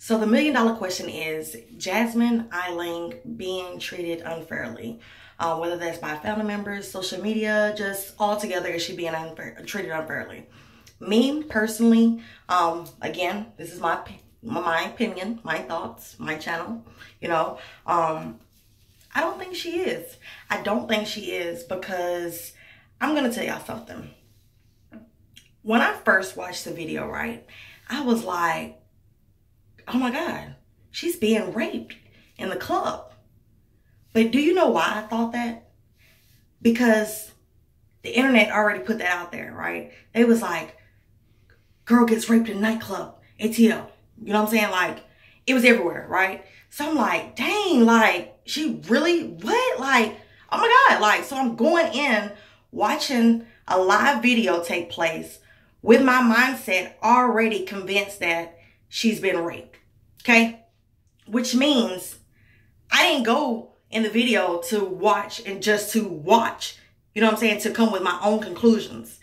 So the $1,000,000 question is Jasmine Eiland being treated unfairly, whether that's by family members, social media, just altogether, is she being treated unfairly? Me personally, again, this is my opinion, my thoughts, my channel. I don't think she is. I don't think she is because I'm gonna tell y'all something. When I first watched the video, right, I was like, oh my God, she's being raped in the club. But do you know why I thought that? Because the internet already put that out there, right? They was like, girl gets raped in nightclub, ATL. You know what I'm saying? Like, it was everywhere, right? So I'm like, dang, like, she really, what? Like, oh my God. Like, so I'm going in, watching a live video take place with my mindset already convinced that she's been raped. Okay? Which means I didn't go in the video to watch and just to watch, you know what I'm saying, to come with my own conclusions.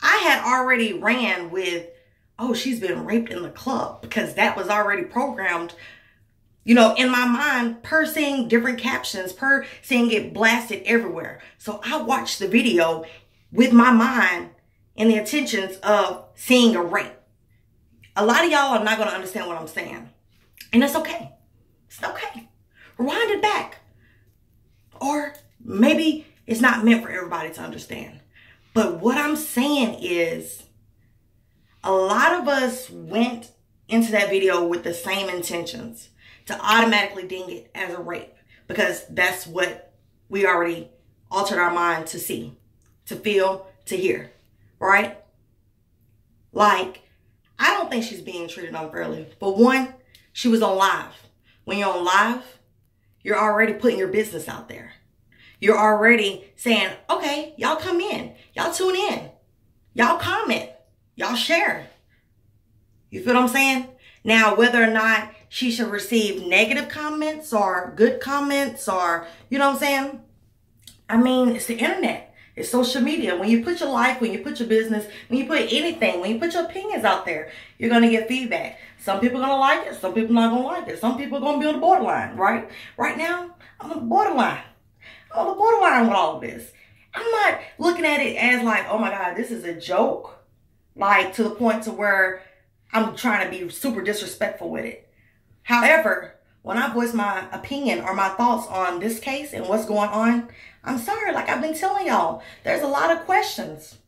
I had already ran with, oh, she's been raped in the club, because that was already programmed, you know, in my mind, per seeing different captions, per seeing it blasted everywhere. So I watched the video with my mind and the intentions of seeing a rape. A lot of y'all are not going to understand what I'm saying. And that's okay. It's okay. Rewind it back. Or maybe it's not meant for everybody to understand. But what I'm saying is, a lot of us went into that video with the same intentions, to automatically ding it as a rape, because that's what we already altered our mind to see, to feel, to hear, right? Like, I don't think she's being treated unfairly. For one, she was on live. When you're on live, you're already putting your business out there. You're already saying, okay, y'all come in, y'all tune in, y'all comment, y'all share. You feel what I'm saying? Now, whether or not she should receive negative comments or good comments, or, you know what I'm saying? I mean, it's the internet. It's social media. When you put your life, when you put your business, when you put anything, when you put your opinions out there, you're going to get feedback. Some people are going to like it. Some people are not going to like it. Some people are going to be on the borderline, right? Right now, I'm on the borderline. I'm on the borderline with all of this. I'm not looking at it as like, oh my God, this is a joke. Like, to the point to where I'm trying to be super disrespectful with it. However, when I voice my opinion or my thoughts on this case and what's going on, I'm sorry, like I've been telling y'all, there's a lot of questions.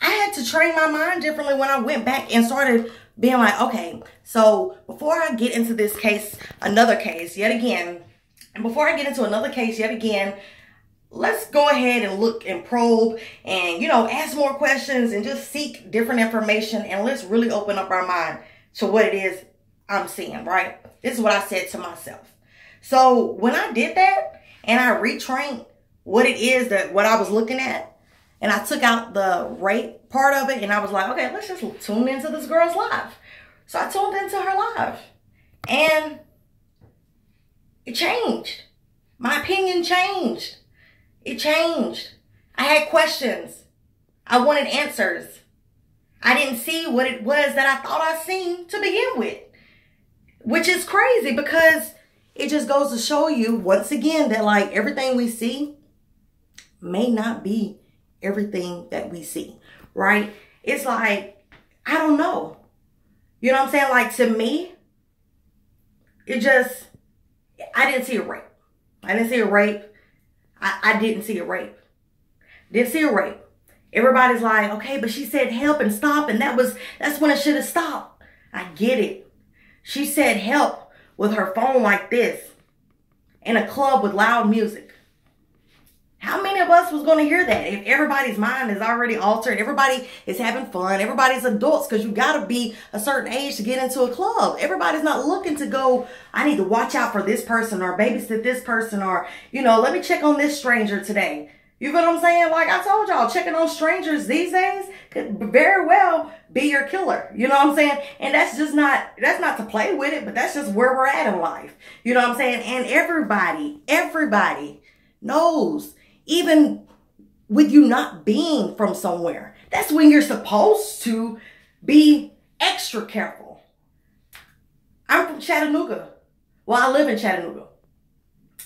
I had to train my mind differently when I went back and started being like, okay, so before I get into this case, another case yet again, and before I get into another case yet again, let's go ahead and look and probe and, you know, ask more questions and just seek different information, and let's really open up our mind to what it is I'm seeing, right? This is what I said to myself. So when I did that and I retrained what it is that what I was looking at, and I took out the rape part of it, and I was like, okay, let's just tune into this girl's live. So I tuned into her live, and it changed. My opinion changed. It changed. I had questions. I wanted answers. I didn't see what it was that I thought I seen to begin with. Which is crazy, because it just goes to show you once again that, like, everything we see may not be everything that we see, right? It's like, I don't know. You know what I'm saying? Like, to me, it just, I didn't see a rape. I didn't see a rape. I didn't see a rape. Didn't see a rape. Everybody's like, okay, but she said help and stop, and that's when it should have stopped. I get it. She said help with her phone like this in a club with loud music. How many of us was going to hear that? If everybody's mind is already altered, everybody is having fun, everybody's adults, because you got to be a certain age to get into a club. Everybody's not looking to go, I need to watch out for this person or babysit this person, or, you know, let me check on this stranger today. You know what I'm saying? Like I told y'all, checking on strangers these days could very well be your killer. You know what I'm saying? And that's not to play with it, but that's just where we're at in life. You know what I'm saying? And everybody knows, even with you not being from somewhere, that's when you're supposed to be extra careful. I'm from Chattanooga. Well, I live in Chattanooga.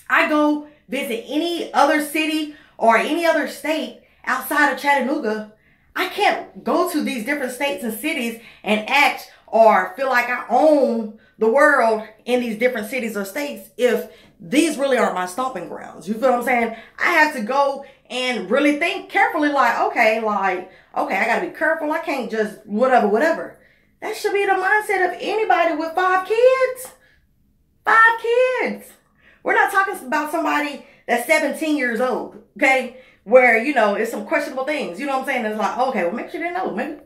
I go visit any other city or any other state outside of Chattanooga. I can't go to these different states and cities and act or feel like I own the world in these different cities or states if these really aren't my stomping grounds. You feel what I'm saying? I have to go and really think carefully, okay, I gotta be careful. I can't just whatever. That should be the mindset of anybody with 5 kids. 5 kids. We're not talking about somebody that's 17 years old, okay? Where, it's some questionable things. You know what I'm saying? It's like, okay, well, maybe she didn't know. Maybe,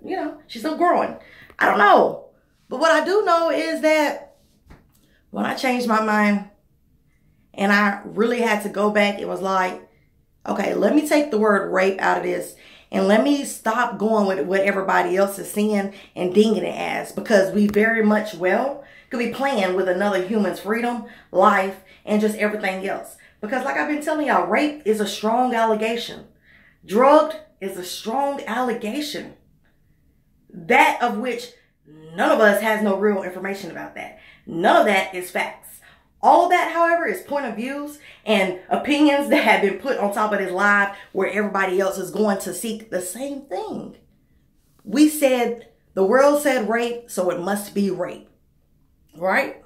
she's still growing. I don't know. But what I do know is that when I changed my mind and I really had to go back, it was like, okay, let me take the word rape out of this and let me stop going with what everybody else is seeing and dinging it as, because we very much could be playing with another human's freedom, life, and just everything else. Because like I've been telling y'all, rape is a strong allegation. Drugged is a strong allegation. That of which none of us has no real information about that. None of that is facts. All of that, however, is point of views and opinions that have been put on top of this live where everybody else is going to seek the same thing. The world said rape, so it must be rape. Right?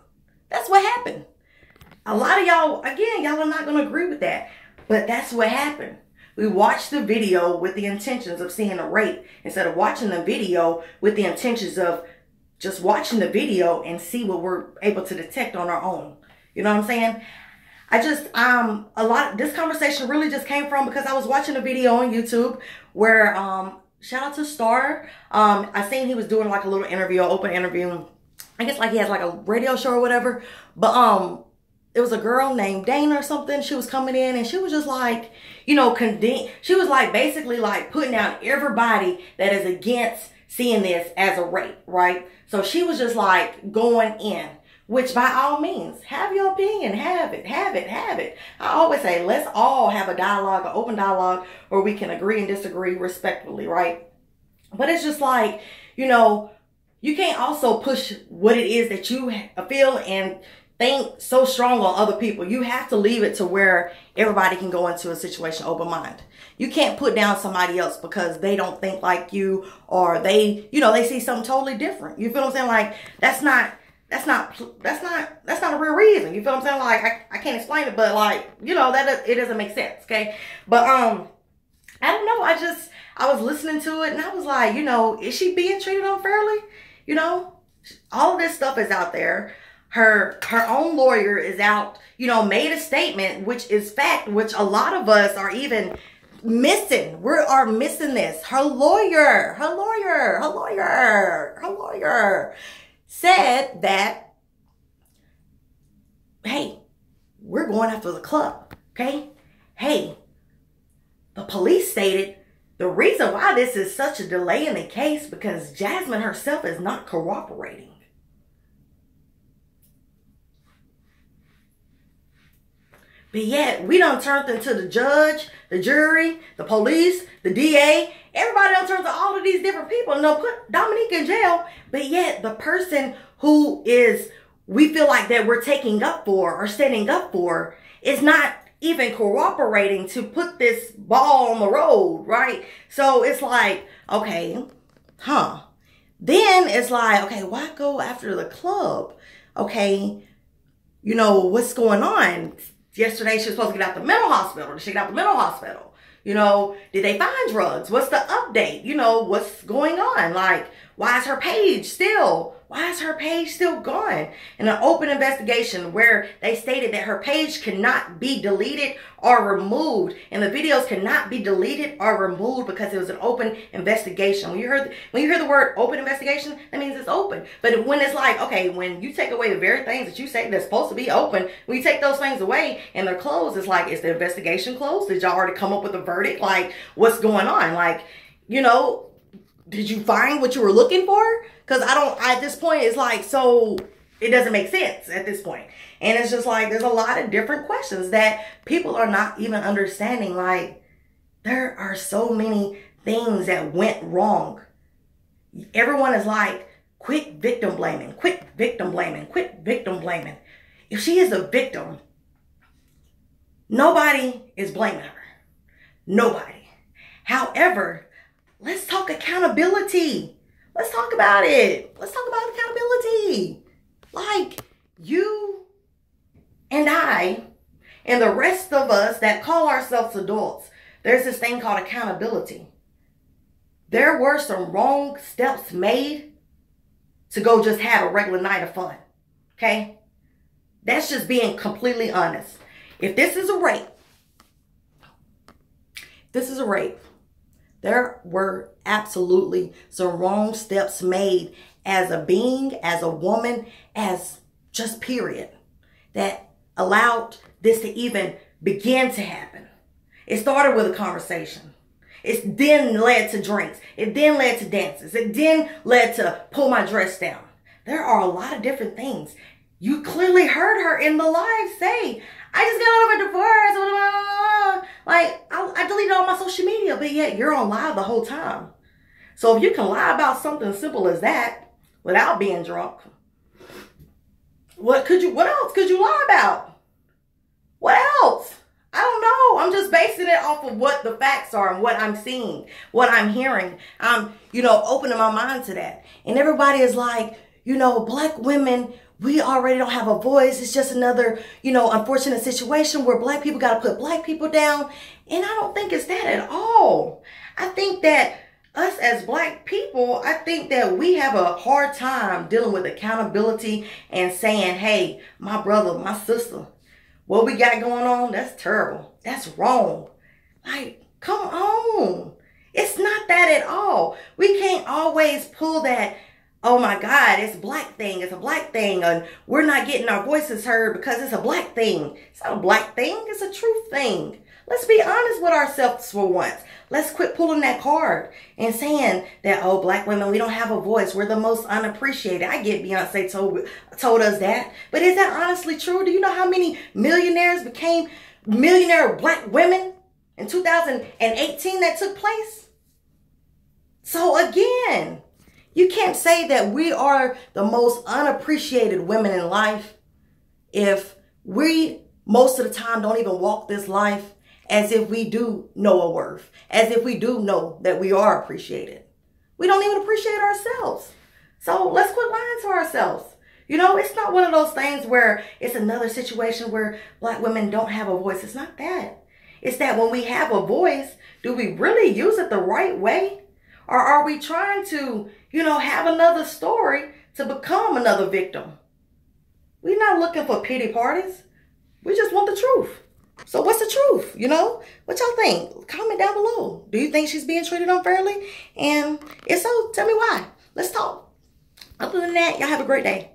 That's what happened. A lot of y'all, again, y'all are not going to agree with that. But that's what happened. We watched the video with the intentions of seeing a rape instead of watching the video with the intentions of just watching the video and see what we're able to detect on our own. You know what I'm saying? This conversation really just came from because I was watching a video on YouTube where, shout out to Star. I seen he was doing like a little interview, an open interview. I guess like he has like a radio show or whatever. But, it was a girl named Dana or something. She was coming in and she was just like, she was like basically like putting down everybody that is against seeing this as a rape, right? So she was just like going in, which by all means, have your opinion, have it. I always say, let's all have a dialogue, an open dialogue where we can agree and disagree respectfully, right? But it's just like, you can't also push what it is that you feel and think so strong on other people. You have to leave it to where everybody can go into a situation open mind. You can't put down somebody else because they don't think like you or they see something totally different. You feel what I'm saying? Like that's not a real reason. You feel what I'm saying? Like I can't explain it, but like, it doesn't make sense. Okay. But I don't know. I was listening to it and I was like, is she being treated unfairly? All of this stuff is out there. Her own lawyer is out, made a statement, which is fact, which a lot of us are even missing. We are missing this. Her lawyer said that, hey, we're going after the club, okay? Hey, the police stated the reason why this is such a delay in the case because Jasmine herself is not cooperating. But yet, we done turned into the judge, the jury, the police, the DA. Everybody done turned to all of these different people. And they'll put Dominique in jail. But yet, the person who we feel like that we're taking up for or standing up for is not even cooperating to put this ball on the road, right? So it's like, okay, Then it's like, okay, why go after the club? Okay, what's going on? Yesterday, she was supposed to get out the mental hospital. Did she get out the mental hospital? Did they find drugs? What's the update? What's going on? Like, why is her page still gone? In an open investigation where they stated that her page cannot be deleted or removed. And the videos cannot be deleted or removed because it was an open investigation. When you hear the word open investigation, that means it's open. But when it's like, okay, when you take away the very things that you say that's supposed to be open, when you take those things away and they're closed, it's like, is the investigation closed? Did y'all already come up with a verdict? Like, what's going on? Like, did you find what you were looking for? Because at this point, it's like, so it doesn't make sense at this point. And it's just like, there's a lot of different questions that people are not even understanding. Like, there are so many things that went wrong. Everyone is like Quit victim blaming. Quit victim blaming. Quit victim blaming. If she is a victim, nobody is blaming her. Nobody. However, let's talk accountability. Let's talk about it. Let's talk about accountability. Like, you and I and the rest of us that call ourselves adults, there's this thing called accountability. There were some wrong steps made to go just have a regular night of fun. Okay? That's just being completely honest. If this is a rape, there were absolutely some wrong steps made as a being, as a woman, as just period, that allowed this to even begin to happen. It started with a conversation. It then led to drinks. It then led to dances. It then led to pull my dress down. There are a lot of different things. You clearly heard her in the live say, I just got out of a divorce. Like, I deleted all my social media, but yet you're on live the whole time. So if you can lie about something as simple as that without being drunk, what else could you lie about? What else? I don't know. I'm just basing it off of what the facts are and what I'm seeing, what I'm hearing. I'm, opening my mind to that. And everybody is like, Black women, we already don't have a voice. It's just another, unfortunate situation where Black people got to put Black people down. And I don't think it's that at all. I think that us as Black people, I think that we have a hard time dealing with accountability and saying, hey, my brother, my sister, what we got going on, that's terrible. That's wrong. Like, come on. It's not that at all. We can't always pull that, oh my God, it's a Black thing. It's a Black thing. And we're not getting our voices heard because it's a Black thing. It's not a Black thing. It's a truth thing. Let's be honest with ourselves for once. Let's quit pulling that card and saying that, oh, Black women, we don't have a voice. We're the most unappreciated. I get Beyonce told us that. But is that honestly true? Do you know how many millionaires became millionaire Black women in 2018 that took place? So again, you can't say that we are the most unappreciated women in life if we most of the time don't even walk this life as if we do know a worth, as if we do know that we are appreciated. We don't even appreciate ourselves. So let's quit lying to ourselves. It's not one of those things where it's another situation where Black women don't have a voice. It's not that. It's that when we have a voice, do we really use it the right way? Or are we trying to, have another story to become another victim? We're not looking for pity parties. We just want the truth. So what's the truth? What y'all think? Comment down below. Do you think she's being treated unfairly? And if so, tell me why. Let's talk. Other than that, y'all have a great day.